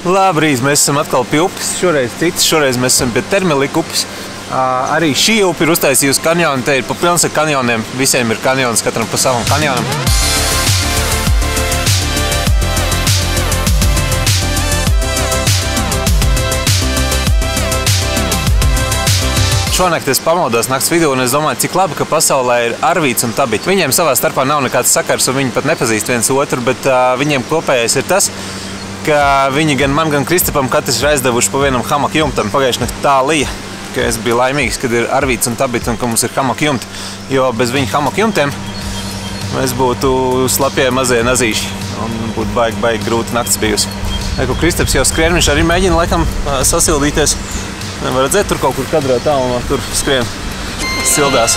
Labrīt, mēs esam atkal pie upes, šoreiz citas, šoreiz mēs esam pie Termelika upes. Arī šī upe ir uztaisījusi kanjonu, te ir pa pilns ar kanjoniem, visiem ir kanjons, katram pa savam kanjonam. Šonakt es pamodos nakts vidū un es domāju, cik labi, ka pasaulē ir Arvīts un Tabita. Viņiem savā starpā nav nekāds sakars un viņi pat nepazīst viens otru, bet viņiem kopējais ir tas, ka viņi gan man, gan Kristapam katrs ir aizdevuši pa vienam hamaku jumtam. Pagājuši nakti tā lija, ka es biju laimīgs, kad ir Arvīts un Tabita un ka mums ir hamaku jumti. Jo bez viņu hamaku jumtiem mēs būtu slapjie mazie nazīši un būtu baigi grūti nakts bijusi. Ko Kristaps jau skrien, viņš arī mēģina laikam sasildīties. Nevar redzēt, tur kaut kur kadrā tālumā, tur skrien, sildās.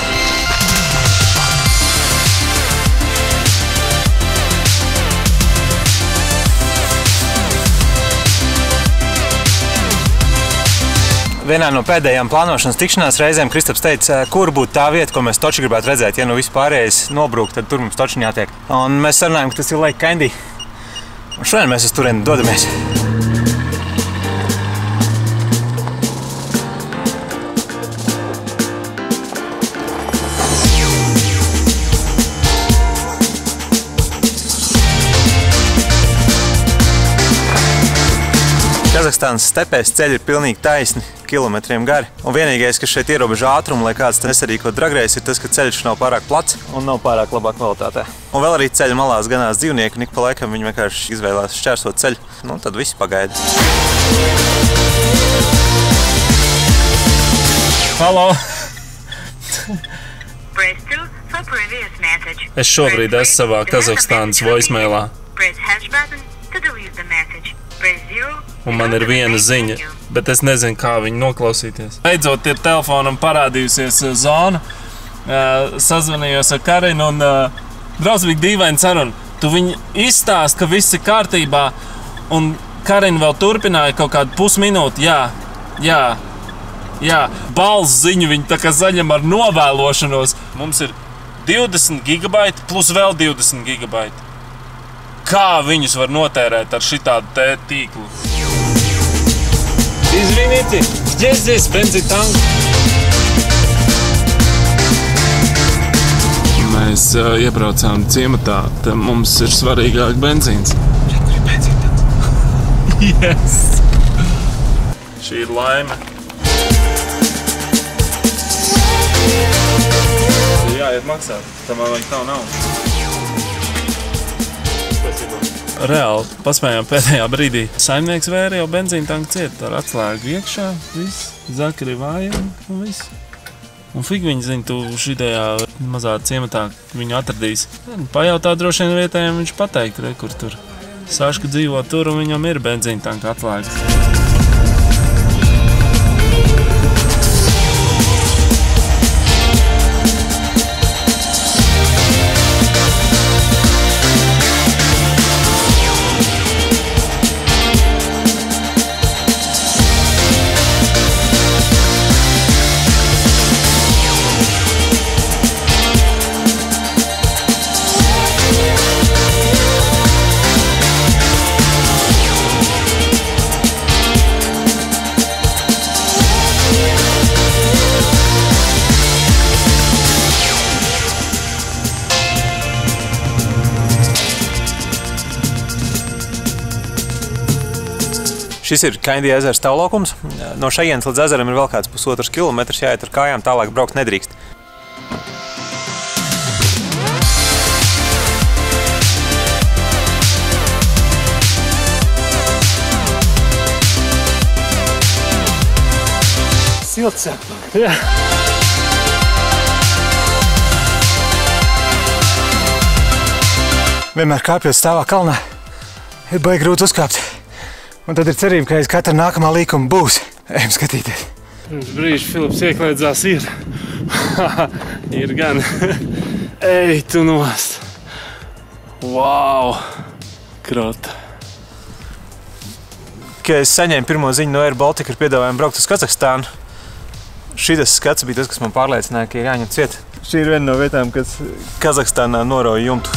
Vienā no pēdējām plānošanas tikšanās reizēm Kristaps teica, kur būtu tā vieta, ko mēs toči gribētu redzēt. Ja nu viss pārējais nobrūk, tad tur mums toči jātiek. Un mēs sarunājam, ka tas ir Lake Candy. Un šodien mēs uz turieni dodamies. Kazahstānas stepēs ceļi ir pilnīgi taisni, kilometriem gari. Un vienīgais, kas šeit ierobežo ātrumu, lai kāds nesarīko dragreis, ir tas, ka ceļš nav pārāk plats un nav pārāk labā kvalitātē. Un vēl arī ceļa malās ganās dzīvnieki, un ik pa laikam viņi vienkārši izvēlās šķērsot ceļu. Nu, tad viss pagaida. Halo! Es šobrīd esmu savā Kazahstānas voicemailā. Un man ir viena ziņa, bet es nezinu, kā viņu noklausīties. Beidzot ir telefonam parādījusies zona. Sazvanījos ar Karinu un drausmīgi dīvaini sarunu. Tu viņu izstāst, ka viss ir kārtībā, un Karina vēl turpināja kaut kādu pusminūti. Jā. Balss ziņu viņi tā kā saņem ar novēlošanos. Mums ir 20 gigabaiti plus vēl 20 gigabaiti. Kā viņus var notērēt ar šitādu tīklu? Извините, где здесь бензитанк? Mēs iebraucām ciematā, tad mums ir svarīgāk benzīns. Ja, kur ir benzīntanks? Yes! Šī ir laime. Jāiet maksāt, tam vēl vajag tavu naudu. Reāli paspējām pēdējā brīdī. Saimnieks vēra jau benzīna tanku ciet ar atslēgu iekšā, viss, zakari vājiem un viss. Un fig viņi zina, tu šitajā mazā ciematā viņu atradīs. Pajautā droši vien vietējiem viņš pateikt, kur tur. Saška dzīvo tur un viņam ir benzīna tanka atslēgas. Šis ir Candy ezers tālākums. No šejienes līdz ezeram ir vēl kāds 1,5 kilometrs, jāiet ar kājām, tālāk braukt nedrīkst. Silts. Jā. Vienmēr kāpjot stāvā kalnā, ir baigi grūti uzkāpt. Un tad ir cerība, ka aiz katra nākamā līkuma būs. Ejam skatīties. Pirms brīža Filips ieklēdzās ir. Ir gan. Ej, tu nost. Wow. Krota. Kad es saņēmu pirmo ziņu no Air Baltica ar piedāvājumu braukt uz Kazahstānu, šitas skats bija tas, kas man pārliecināja, ka ir jāņem ciet. Šī ir viena no vietām, kas Kazahstānā norauja jumtu.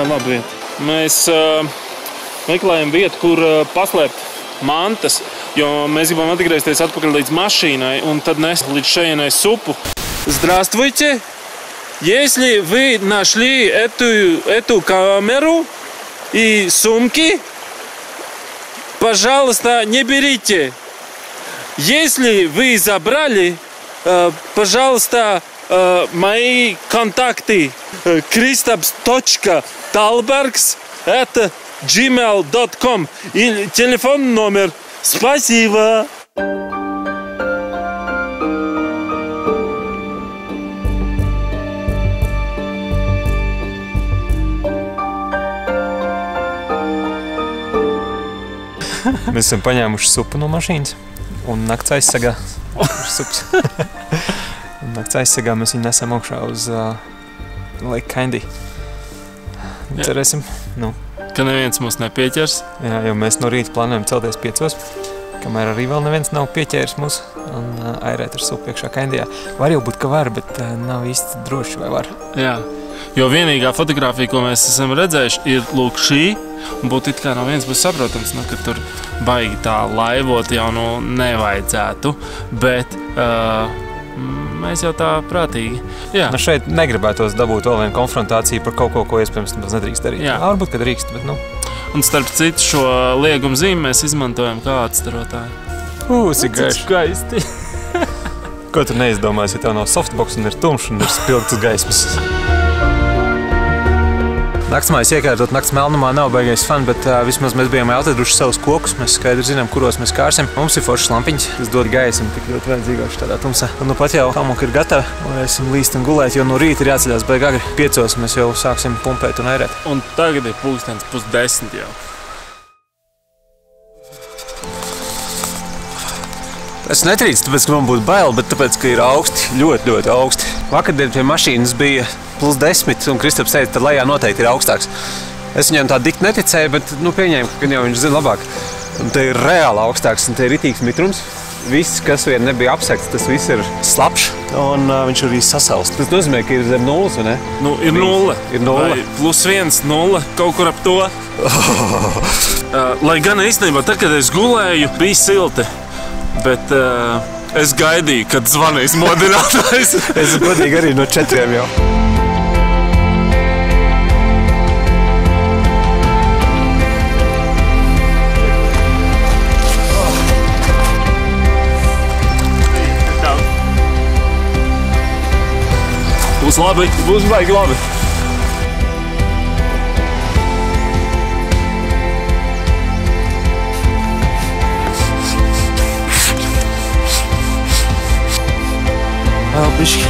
Tā ir laba vieta. Mēs meklējam vietu, kur paslēpt mantas, jo mēs gribam atgriezties atpakaļ līdz mašīnai un tad nest līdz šejienai supu. Здравствуйте! Если вы нашли эту камеру и сумки, пожалуйста, не берите. Если вы забрали, пожалуйста, мои контакты kristaps.talbergs@gmail.com или телефон номер. Спасибо! Mēs esam paņēmuši supu no mašīnas un nakts aizsegā sups. Nakts aizsegā mēs viņu nesam augšā uz Lake Candy. Cerēsim, ka neviens mūs nepieķers. Jā, jo mēs no rīta plānojam celties 5, kamēr arī vēl neviens nav pieķēris mūs un airēt ar supu iekšā Candyjā. Var jau būt, ka var, bet nav īsti droši, vai var. Jā, jo vienīgā fotografija, ko mēs esam redzējuši, ir lūk šī. Un būtu it kā no viens būs saprotams, ka tur baigi tā laivot jau nevajadzētu, bet mēs jau tā prātīgi. Jā. Šeit negribētos dabūt vēl vienu konfrontāciju par kaut ko, ko iespējams nedrīkst darīt. Jā, varbūt, ka drīkst, bet Un starp citu šo liegumu zīmi mēs izmantojam kā atstarotāju. Cik skaisti. Ko tu neizdomāsi, ja tev nav softbox un ir tumšs un ir spilgtas gaismas? Naktsmājas iekārtot nakts melnumā nav baigais fun, bet vismaz mēs bijām atraduši savus kokus. Mēs skaidri zinām, kuros mēs kārsim. Mums ir foršas lampiņas, kas dod gaismu tik ļoti vajadzīgāši tādā tumsā. Un pat jau hamuka ir gatava, varēsim līst un gulēt, jo no rīta ir jāceļās baigi agri. 5 mēs jau sāksim pumpēt un airēt. Un tagad ir 9:30 jau. Es netrīcu, tāpēc, ka man būtu bail, bet tāpēc, ka ir augsti, ļoti, ļoti augsti. Vakardien pie mašīnas bija +10, un Kristaps teica, tad lejā noteikti ir augstāks. Es viņam tā dikti neticēju, bet pieņēmu, ka jau viņš zina labāk. Un te ir reāli augstāks, un te ir ritīgs mitrums. Viss, kas vien nebija apsekts, tas viss ir slapšs, un viņš arī sasalst. Tas nozīmē, ka ir zem 0, vai ne? Ir 0. Ir 0. Vai +1, 0, kaut kur ap to. Lai gan īstenībā, tad, kad es gulēju, bija silti. Bet es gaidīju, kad zvanīs modinātājs. Es godīgi arī no 4 jau. Būs labi, būs baigi labi. Vēl bišķi.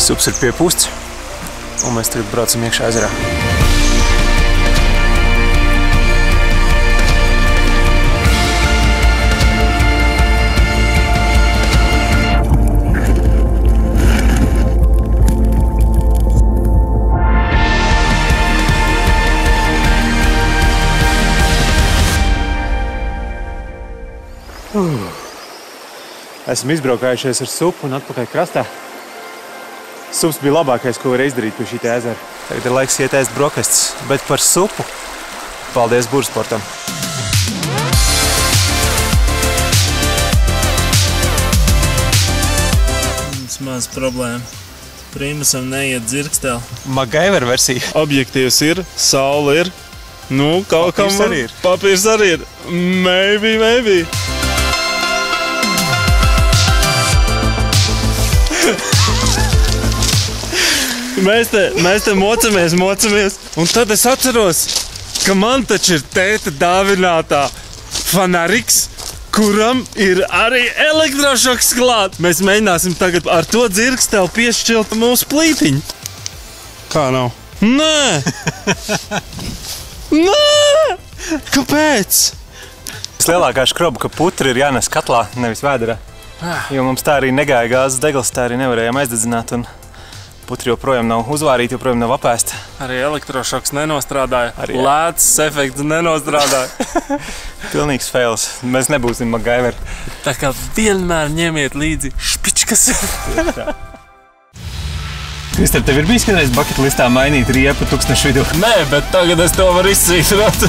Sups ir piepūsts, un mēs tagad braucam iekšā ezerā. Esam izbraukājušies ar supu un atpakaļ krastā. Sups bija labākais, ko var izdarīt pie šī ezera. Tagad ir laiks iet ēst brokastis, bet par supu paldies Bursportam. Maz problēma. Primusam neiet dzirkstēl. MacGyver versija. Objektīvs ir, saule ir. Kaut kam var. Papīrs arī ir. Maybe. Mēs te mocamies, un tad es atceros, ka man taču ir tēta dāvinātā fanariks, kuram ir arī elektrošoks klāt. Mēs mēģināsim tagad ar to dzirkstēlu piešķilt mūsu plītiņu. Kā nav? Nē! Kāpēc? Lielākā škroba, ka putri ir jānes katlā, nevis vēderā. Jo mums tā arī negāja gāzes degls, tā arī nevarējām aizdedzināt. Un putri joprojām nav uzvārīti, joprojām nav apēsti. Arī elektrošoks nenostrādāja. Lēts efekts nenostrādāja. Pilnīgs fails. Mēs nebūsim MacGyver. Tā kā vienmēr ņemiet līdzi špičkas. Kristap, tev ir bijis kādreiz bucket listā mainīt riepu tūkstnešu vidū? Nē, bet tagad es to varu izsvītrot.